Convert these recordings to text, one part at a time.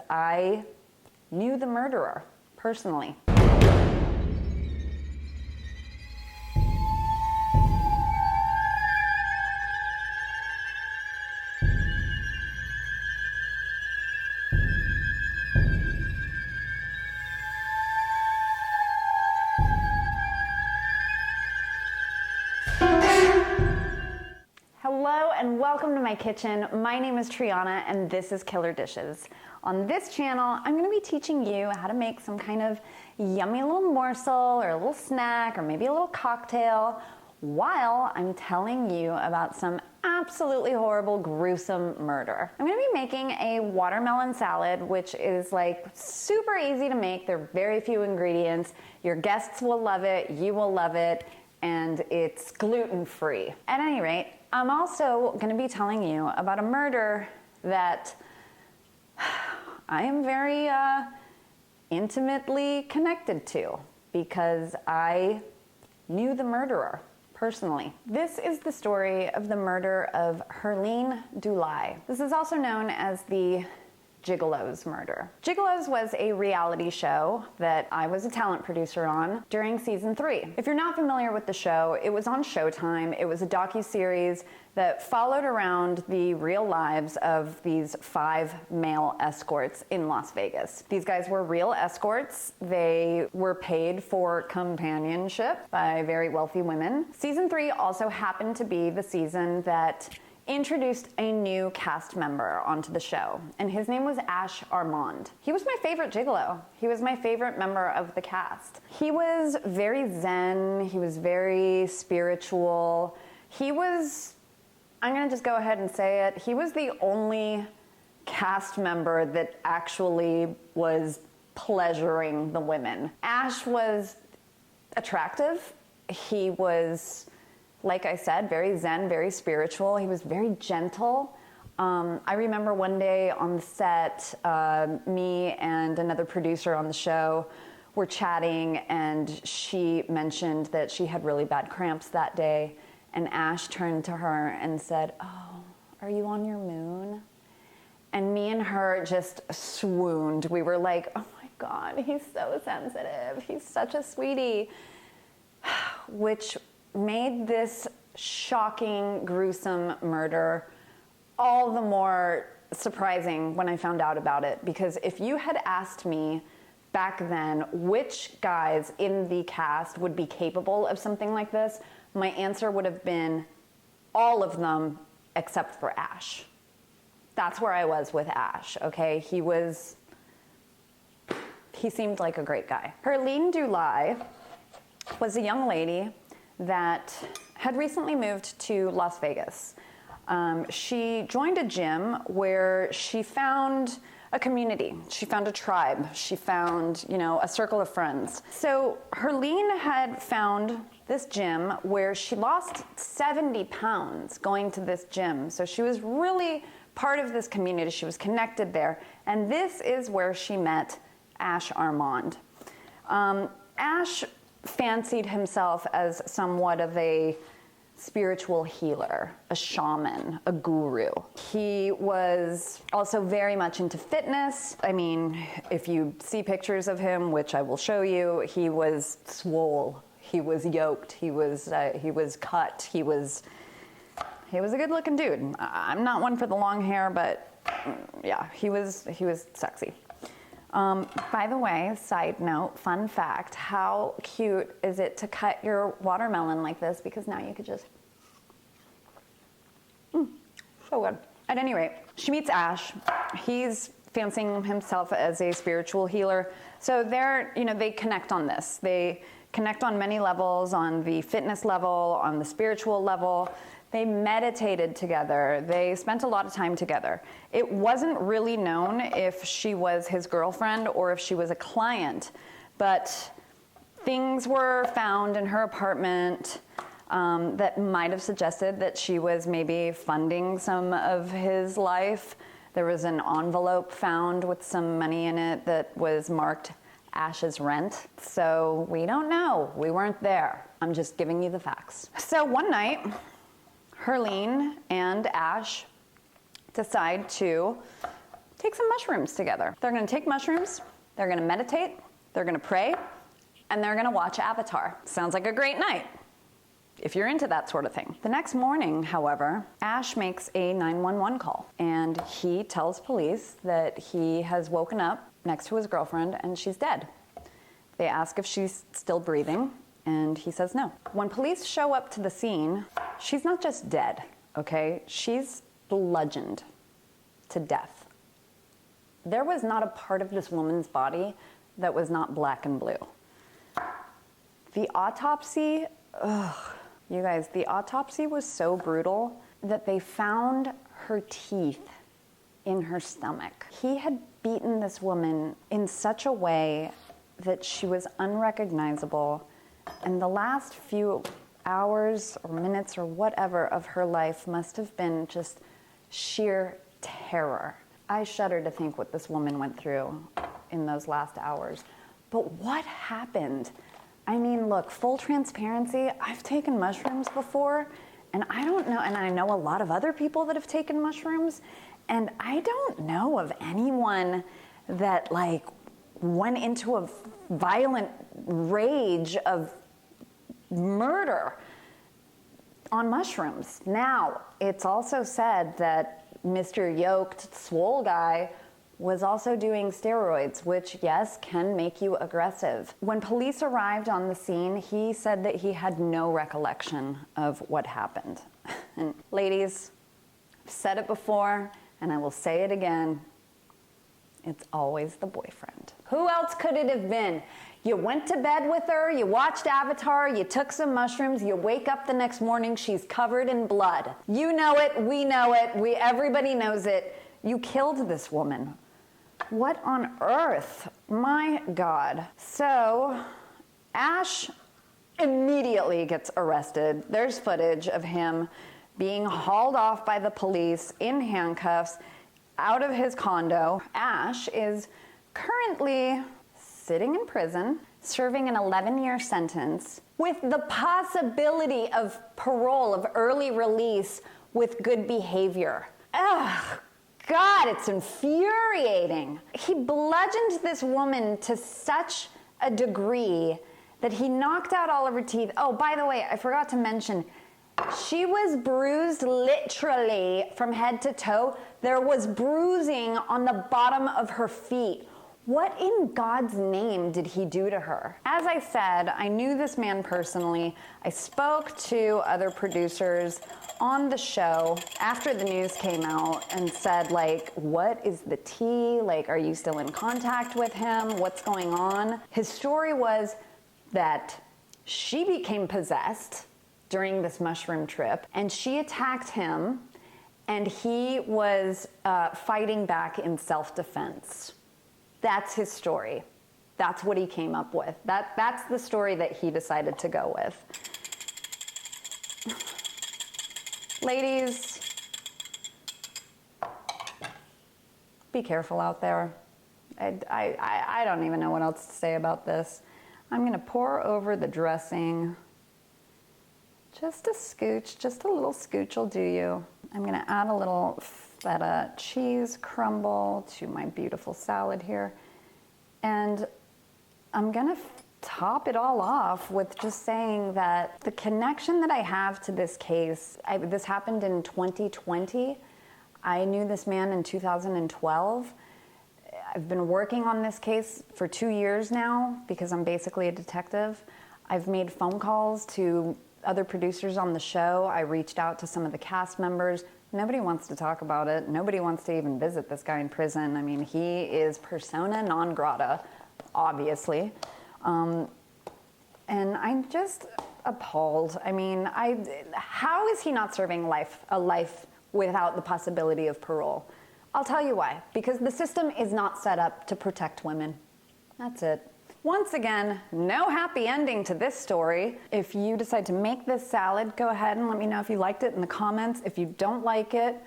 I knew the murderer personally. Hello and welcome to my kitchen. My name is Triana and this is Killer Dishes. On this channel, I'm gonna be teaching you how to make some kind of yummy little morsel or a little snack or maybe a little cocktail while I'm telling you about some absolutely horrible, gruesome murder. I'm gonna be making a watermelon salad, which is like super easy to make. There are very few ingredients. Your guests will love it, you will love it, and it's gluten-free. At any rate, I'm also gonna be telling you about a murder that I am very intimately connected to because I knew the murderer personally. This is the story of the murder of Herleen Dulai. This is also known as the Gigolos murder. Gigolos was a reality show that I was a talent producer on during season 3. If you're not familiar with the show, it was on Showtime. It was a docuseries that followed around the real lives of these 5 male escorts in Las Vegas. These guys were real escorts. They were paid for companionship by very wealthy women. Season 3 also happened to be the season that introduced a new cast member onto the show, and his name was Armand. He was my favorite gigolo. He was my favorite member of the cast. He was very zen, he was very spiritual. He was, I'm gonna just go ahead and say it, he was the only cast member that actually was pleasuring the women. Ash was attractive. He was, like I said, very zen, very spiritual. He was very gentle. I remember one day on the set, me and another producer on the show were chatting, and she mentioned that she had really bad cramps that day, and Ash turned to her and said, "Oh, are you on your moon?" And me and her just swooned. We were like, "Oh my God, he's so sensitive. He's such a sweetie," which made this shocking, gruesome murder all the more surprising when I found out about it. Because if you had asked me back then which guys in the cast would be capable of something like this, my answer would have been all of them except for Ash. That's where I was with Ash, okay? He seemed like a great guy. Herleen Dulai was a young lady that had recently moved to Las Vegas. She joined a gym where she found a community. She found a tribe. She found, a circle of friends. So Herleen had found this gym where she lost 70 pounds going to this gym. So she was really part of this community. She was connected there. And this is where she met Armand. Ash fancied himself as somewhat of a spiritual healer, a shaman, a guru. He was also very much into fitness. I mean, if you see pictures of him, which I will show you, he was swole, he was yoked, he was cut, he was a good-looking dude. I'm not one for the long hair, but yeah, he was sexy. By the way, side note, fun fact, how cute is it to cut your watermelon like this? Because now you could just, so good. At any rate, she meets Ash. He's fancying himself as a spiritual healer. So they connect on this. They connect on many levels, on the fitness level, on the spiritual level. They meditated together. They spent a lot of time together. It wasn't really known if she was his girlfriend or if she was a client, but things were found in her apartment that might have suggested that she was maybe funding some of his life. There was an envelope found with some money in it that was marked Ash's rent. So we don't know. We weren't there. I'm just giving you the facts. So one night, Herleen and Ash decide to take some mushrooms together. They're gonna take mushrooms, they're gonna meditate, they're gonna pray, and they're gonna watch Avatar. Sounds like a great night, if you're into that sort of thing. The next morning, however, Ash makes a 911 call, and he tells police that he has woken up next to his girlfriend and she's dead. They ask if she's still breathing, and he says no. When police show up to the scene, she's not just dead, okay? She's bludgeoned to death. There was not a part of this woman's body that was not black and blue. The autopsy, you guys, the autopsy was so brutal that they found her teeth in her stomach. He had beaten this woman in such a way that she was unrecognizable, and the last few hours or minutes or whatever of her life must have been just sheer terror. I shudder to think what this woman went through in those last hours. But what happened? I mean, look, full transparency, I've taken mushrooms before, and I don't know, and I know a lot of other people that have taken mushrooms, and I don't know of anyone that like went into a violent rage of murder on mushrooms. Now, it's also said that Mr. Yoked Swole Guy was also doing steroids, which, yes, can make you aggressive. When police arrived on the scene, he said that he had no recollection of what happened. And ladies, I've said it before, and I will say it again, it's always the boyfriend. Who else could it have been? You went to bed with her, you watched Avatar, you took some mushrooms, you wake up the next morning, she's covered in blood. You know it, we know it, everybody knows it. You killed this woman. What on earth? My God. So, Ash immediately gets arrested. There's footage of him being hauled off by the police in handcuffs out of his condo. Ash is currently sitting in prison, serving an 11-year sentence with the possibility of parole, of early release with good behavior. Ugh. God, it's infuriating. He bludgeoned this woman to such a degree that he knocked out all of her teeth. Oh, by the way, I forgot to mention, she was bruised literally from head to toe. There was bruising on the bottom of her feet. What in God's name did he do to her? As I said, I knew this man personally. I spoke to other producers on the show after the news came out and said, like, what is the tea? Like, are you still in contact with him? What's going on? His story was that she became possessed during this mushroom trip, and she attacked him, and he was fighting back in self-defense. That's his story. That's what he came up with. That's the story that he decided to go with. Ladies, be careful out there. I don't even know what else to say about this. I'm gonna pour over the dressing. Just a scooch, just a little scooch will do you. I'm gonna add a little feta cheese crumble to my beautiful salad here. And I'm gonna top it all off with just saying that the connection that I have to this case, this happened in 2020. I knew this man in 2012. I've been working on this case for 2 years now because I'm basically a detective. I've made phone calls to other producers on the show. I reached out to some of the cast members. Nobody wants to talk about it. Nobody wants to even visit this guy in prison. I mean, he is persona non grata, obviously. And I'm just appalled. I mean, how is he not serving a life without the possibility of parole? I'll tell you why. Because the system is not set up to protect women. That's it. Once again, no happy ending to this story. If you decide to make this salad, go ahead and let me know if you liked it in the comments. If you don't like it,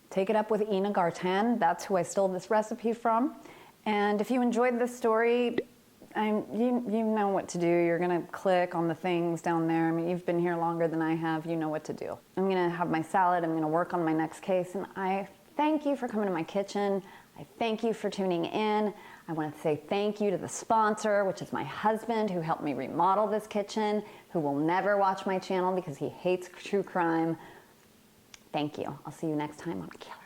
take it up with Ina Garten. That's who I stole this recipe from. And if you enjoyed this story, you know what to do. You're gonna click on the things down there. I mean, you've been here longer than I have. You know what to do. I'm gonna have my salad. I'm gonna work on my next case. And I thank you for coming to my kitchen. I thank you for tuning in. I want to say thank you to the sponsor, which is my husband, who helped me remodel this kitchen, who will never watch my channel because he hates true crime. Thank you. I'll see you next time on Killer.